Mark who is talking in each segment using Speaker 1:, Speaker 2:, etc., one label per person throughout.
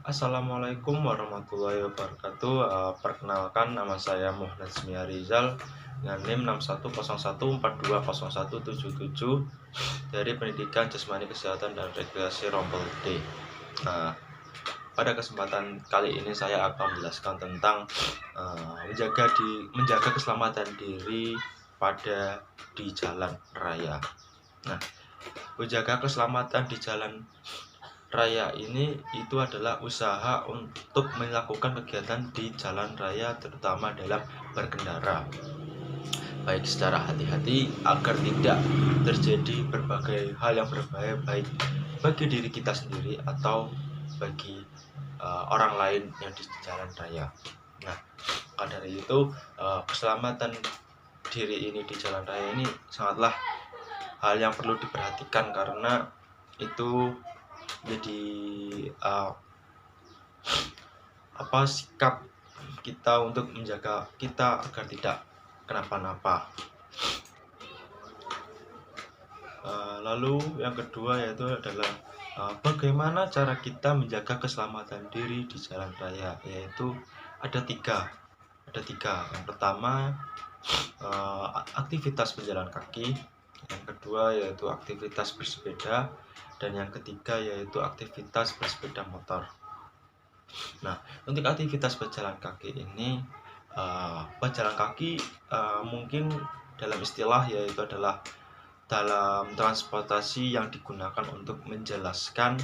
Speaker 1: Assalamualaikum warahmatullahi wabarakatuh. Perkenalkan, nama saya Muhammad Smia Rizal dengan NIM 6101420177 dari Pendidikan Jasmani Kesehatan dan Rekreasi Rompel D. Pada kesempatan kali ini saya akan menjelaskan tentang menjaga keselamatan diri di jalan raya. Menjaga keselamatan di jalan raya itu adalah usaha untuk melakukan kegiatan di jalan raya, terutama dalam berkendara, baik secara hati-hati agar tidak terjadi berbagai hal yang berbahaya, baik bagi diri kita sendiri atau bagi orang lain yang di jalan raya. Maka dari itu, keselamatan diri ini di jalan raya ini sangatlah hal yang perlu diperhatikan, karena itu jadi sikap kita untuk menjaga kita agar tidak kenapa-napa. Lalu yang kedua yaitu adalah bagaimana cara kita menjaga keselamatan diri di jalan raya, yaitu ada tiga. Yang pertama, aktivitas berjalan kaki. Yang kedua yaitu aktivitas bersepeda, dan yang ketiga yaitu aktivitas bersepeda motor. Untuk aktivitas berjalan kaki ini, mungkin dalam istilah yaitu adalah dalam transportasi yang digunakan untuk menjelaskan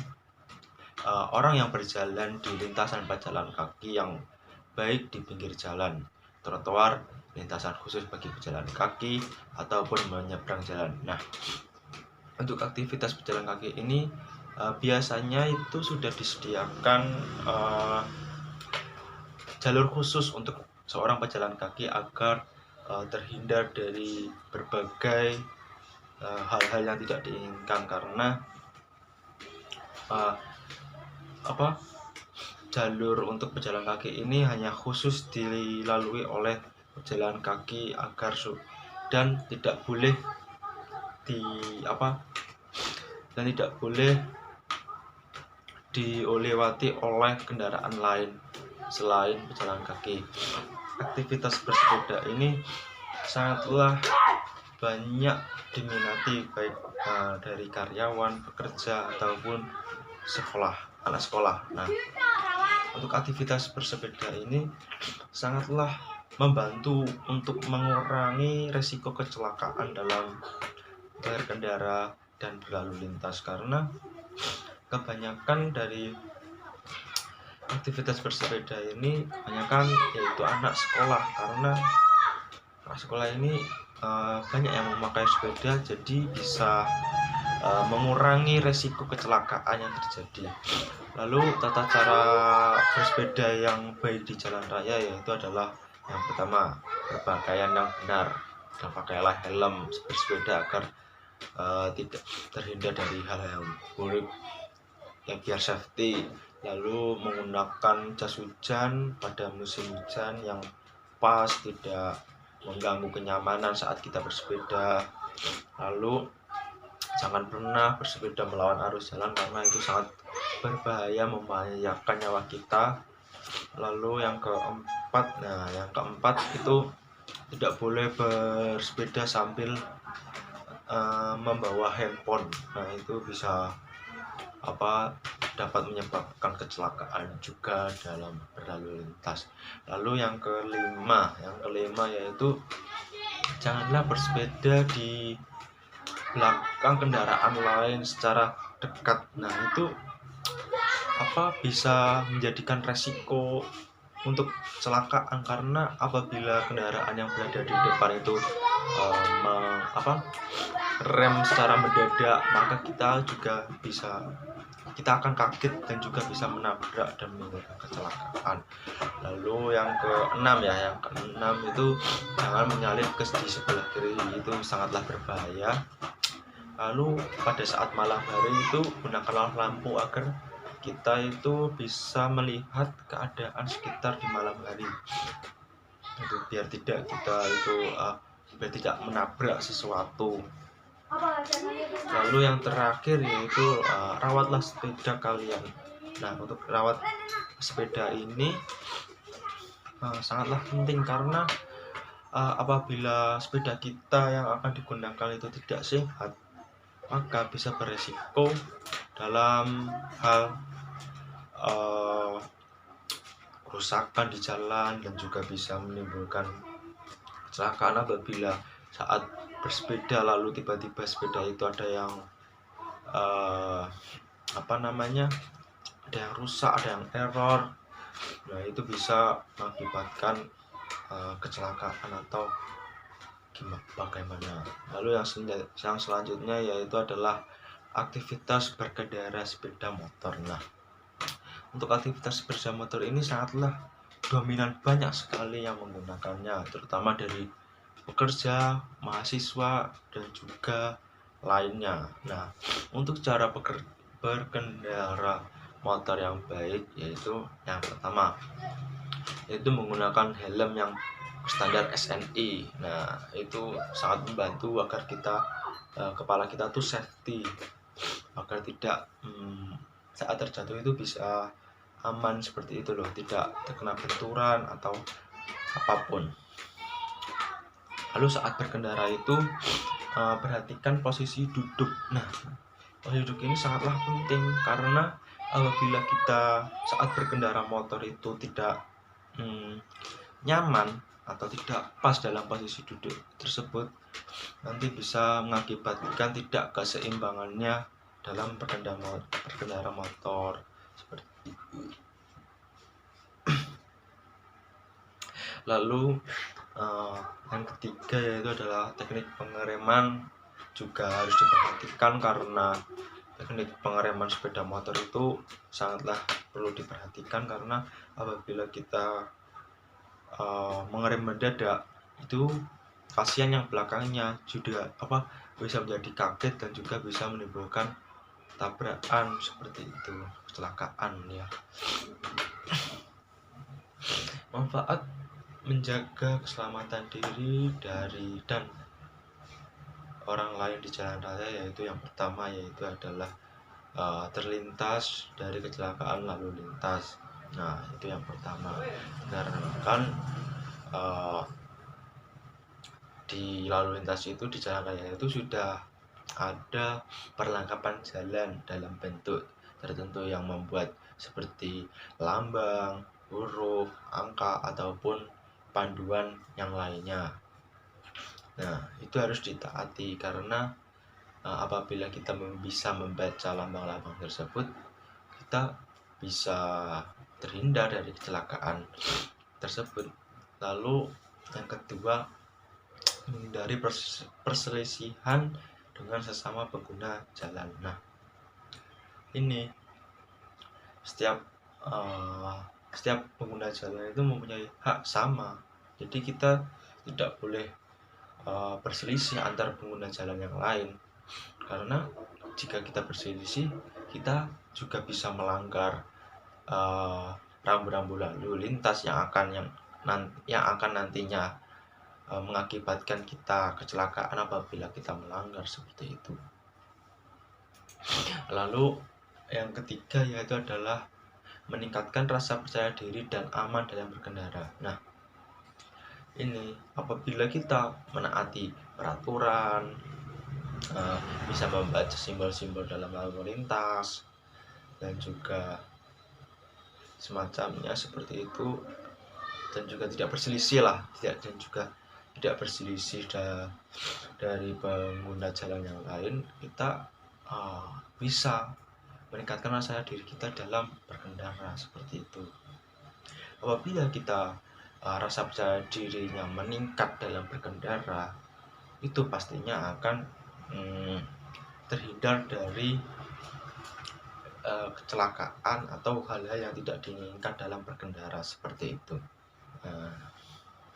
Speaker 1: orang yang berjalan di lintasan pejalan kaki yang baik di pinggir jalan, trotoar, lintasan khusus bagi pejalan kaki, ataupun menyeberang jalan. Untuk aktivitas berjalan kaki ini biasanya itu sudah disediakan jalur khusus untuk seorang pejalan kaki agar terhindar dari berbagai hal-hal yang tidak diinginkan, karena jalur untuk pejalan kaki ini hanya khusus dilalui oleh pejalan kaki dan tidak boleh dilewati oleh kendaraan lain selain pejalan kaki. Aktivitas bersepeda ini sangatlah banyak diminati, baik dari karyawan, pekerja, ataupun anak sekolah. Untuk aktivitas bersepeda ini sangatlah membantu untuk mengurangi resiko kecelakaan dalam berkendara dan berlalu lintas, karena kebanyakan dari aktivitas bersepeda ini yaitu anak sekolah, karena anak sekolah ini banyak yang memakai sepeda, jadi bisa mengurangi resiko kecelakaan yang terjadi. Lalu tata cara bersepeda yang baik di jalan raya yaitu adalah yang pertama, berpakaian yang benar, dan pakailah helm bersepeda agar tidak terhindar dari hal-hal yang buruk, yang biar safety. Lalu menggunakan jas hujan pada musim hujan yang pas, tidak mengganggu kenyamanan saat kita bersepeda. Lalu jangan pernah bersepeda melawan arus jalan, karena itu sangat berbahaya, membahayakan nyawa kita. Lalu yang keempat itu tidak boleh bersepeda sambil membawa handphone. Itu bisa dapat menyebabkan kecelakaan juga dalam berlalu lintas. Lalu yang kelima yaitu janganlah bersepeda di belakang kendaraan lain secara dekat. Itu bisa menjadikan resiko untuk kecelakaan, karena apabila kendaraan yang berada di depan itu rem secara mendadak, maka kita akan kaget dan juga bisa menabrak dan menimbulkan kecelakaan. Lalu yang keenam itu jangan menyalip ke di sebelah kiri, itu sangatlah berbahaya. Lalu pada saat malam hari itu gunakanlah lampu agar kita itu bisa melihat keadaan sekitar di malam hari, itu biar tidak menabrak sesuatu. Lalu yang terakhir yaitu rawatlah sepeda kalian Nah, untuk rawat sepeda ini sangatlah penting karena apabila sepeda kita yang akan digunakan itu tidak sehat, maka bisa beresiko dalam hal kerusakan di jalan dan juga bisa menimbulkan kecelakaan apabila saat bersepeda lalu tiba-tiba sepeda itu ada yang ada yang rusak, ada yang error. Nah, itu bisa mengakibatkan kecelakaan atau bagaimana. Lalu yang selanjutnya yaitu adalah aktivitas berkendara sepeda motor. Nah, untuk aktivitas sepeda motor ini sangatlah dominan, banyak sekali yang menggunakannya, terutama dari pekerja, mahasiswa, dan juga lainnya. Nah, untuk cara berkendara motor yang baik yaitu yang pertama yaitu menggunakan helm yang standar SNI. Nah, itu sangat membantu agar kepala kita tuh safety, agar tidak saat terjatuh itu bisa aman seperti itu loh, tidak terkena benturan atau apapun. Lalu saat berkendara itu perhatikan posisi duduk. Nah, posisi duduk ini sangatlah penting karena apabila kita saat berkendara motor itu tidak nyaman atau tidak pas dalam posisi duduk tersebut, nanti bisa mengakibatkan tidak keseimbangannya dalam berkendara motor seperti itu. Lalu yang ketiga yaitu adalah teknik pengereman juga harus diperhatikan karena teknik pengereman sepeda motor itu sangatlah perlu diperhatikan karena apabila kita mengerem mendadak itu pasien yang belakangnya juga bisa menjadi kaget dan juga bisa menimbulkan tabrakan seperti itu, kecelakaan ya. Manfaat menjaga keselamatan diri dari dan orang lain di jalan raya yaitu yang pertama yaitu adalah terlintas dari kecelakaan lalu lintas. Nah, itu yang pertama, karena kan di lalu lintas itu di jalan raya itu sudah ada perlengkapan jalan dalam bentuk tertentu yang membuat seperti lambang, huruf, angka ataupun panduan yang lainnya. Nah, itu harus ditaati karena apabila kita bisa membaca lambang-lambang tersebut, kita bisa terhindar dari kecelakaan tersebut. Lalu yang kedua, menghindari perselisihan dengan sesama pengguna jalan. Nah, ini setiap pengguna jalan itu mempunyai hak sama, jadi kita tidak boleh berselisih antar pengguna jalan yang lain, karena jika kita berselisih kita juga bisa melanggar rambu-rambu lalu lintas yang akan nantinya mengakibatkan kita kecelakaan apabila kita melanggar seperti itu. Lalu yang ketiga yaitu adalah meningkatkan rasa percaya diri dan aman dalam berkendara. Nah, ini apabila kita menaati peraturan, bisa membaca simbol-simbol dalam lalu lintas dan juga semacamnya seperti itu, dan juga tidak berselisih dari pengguna jalan yang lain, kita bisa meningkatkan rasa diri kita dalam berkendara seperti itu. Apabila kita rasa percaya dirinya meningkat dalam berkendara, itu pastinya akan terhindar dari kecelakaan atau hal-hal yang tidak diinginkan dalam berkendara seperti itu.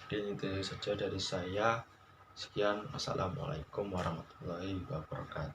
Speaker 1: Dan itu saja dari saya. Sekian, wassalamualaikum warahmatullahi wabarakatuh.